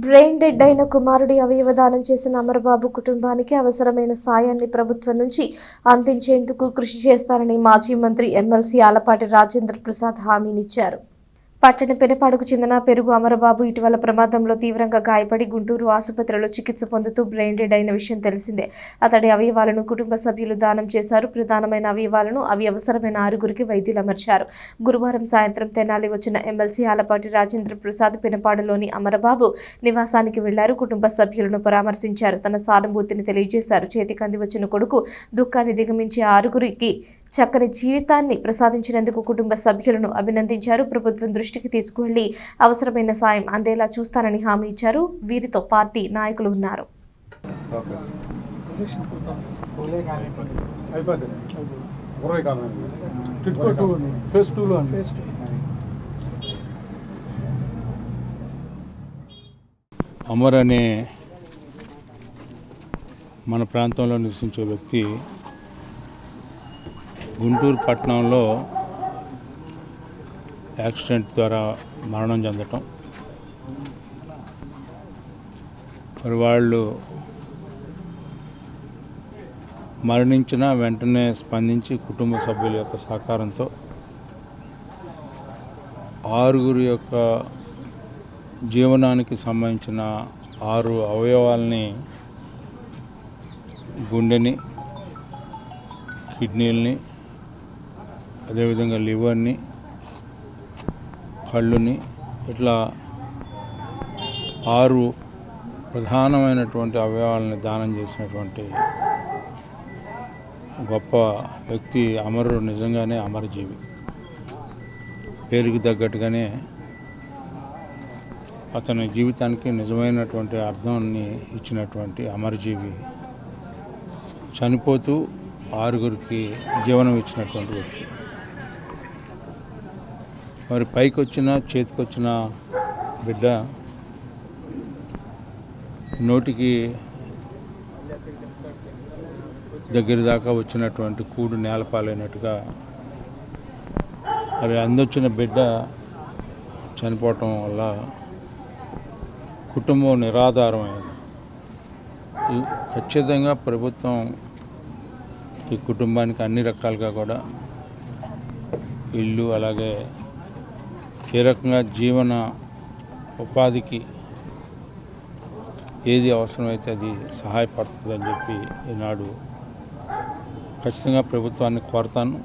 Brain dead అయిన కుమారుడి అవయవదానం చేసిన అమరబాబు కుటుంబానికి అవసరమైన సాయాన్ని ప్రభుత్వం నుంచి అందించేందుకు కృషి చేస్తానని మాజీ మంత్రి ఎమ్మెల్సీ ఆలపాటి రాజేంద్ర ప్రసాద్ హామీనిచ్చారు. పట్టణ పెనపాడుకు చెందిన పెరుగు అమరబాబు ఇటీవల ప్రమాదంలో తీవ్రంగా గాయపడి గుంటూరు ఆసుపత్రిలో చికిత్స పొందుతూ బ్రెయిన్ డెడ్ అయిన విషయం తెలిసిందే. అతడి అవయవాలను కుటుంబ సభ్యులు దానం చేశారు. ప్రధానమైన అవయవాలను అవసరమైన 6గురికి వైద్యులు అమర్చారు. గురువారం సాయంత్రం తెనాలి వచ్చిన ఎమ్మెల్సీ ఆలపాటి రాజేంద్ర ప్రసాద్ పెనపాడులోని అమరబాబు నివాసానికి వెళ్లారు. కుటుంబ సభ్యులను పరామర్శించారు. తన సానుభూతిని తెలియజేశారు. చేతికి అంది వచ్చిన కొడుకు దుఃఖాన్ని దిగమించి 6గురికి చక్కని జీవితాన్ని ప్రసాదించినందుకు కుటుంబ సభ్యులను అభినందించారు. ప్రభుత్వం దృష్టికి తీసుకువెళ్లి అవసరమైన సాయం అందేలా చూస్తానని హామీ ఇచ్చారు. వీరితో పార్టీ నాయకులు ఉన్నారు. అమర్ అనే మన ప్రాంతంలో నివసించే వ్యక్తి గుంటూరు పట్టణంలో యాక్సిడెంట్ ద్వారా మరణం చెందటం, మరి వాళ్ళు మరణించిన వెంటనే స్పందించి కుటుంబ సభ్యుల యొక్క సహకారంతో 6గురి యొక్క జీవనానికి సంబంధించిన 6 అవయవాల్ని, గుండెని, కిడ్నీలని, అదేవిధంగా లివర్ని, కళ్ళుని, ఇట్లా 6 ప్రధానమైనటువంటి అవయవాలని దానం చేసినటువంటి గొప్ప వ్యక్తి అమరుడు. నిజంగానే అమరజీవి. పేరుకి తగ్గట్టుగానే అతని జీవితానికి నిజమైనటువంటి అర్థాన్ని ఇచ్చినటువంటి అమరజీవి. చనిపోతూ 6గురికి జీవనం ఇచ్చినటువంటి వ్యక్తి. మరి పైకి వచ్చిన చేతికొచ్చిన బిడ్డ నోటికి దగ్గర దాకా వచ్చినటువంటి కూడు నేలపాలైనట్టుగా మరి అందొచ్చిన బిడ్డ చనిపోవటం వల్ల కుటుంబం నిరాధారమైంది. ఖచ్చితంగా ప్రభుత్వం ఈ కుటుంబానికి అన్ని రకాలుగా కూడా ఇల్లు, అలాగే ఏ రకంగా జీవన ఉపాధికి ఏది అవసరమైతే అది సహాయపడుతుందని చెప్పి ఈనాడు ఖచ్చితంగా ప్రభుత్వాన్ని కోరతాను,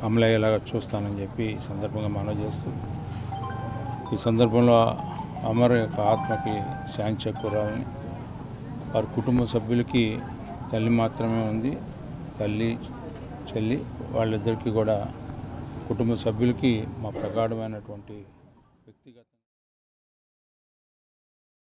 అమలయ్యేలాగా చూస్తానని చెప్పి ఈ సందర్భంగా మనవి చేస్తూ, ఈ సందర్భంలో అమర్ యొక్క ఆత్మకి శాంతి చేకూరాలని, వారి కుటుంబ సభ్యులకి తల్లి మాత్రమే ఉంది, తల్లి చెల్లి, వాళ్ళిద్దరికీ కూడా కుటుంబ సభ్యులకి మా ప్రగాఢమైనటువంటి వ్యక్తిగత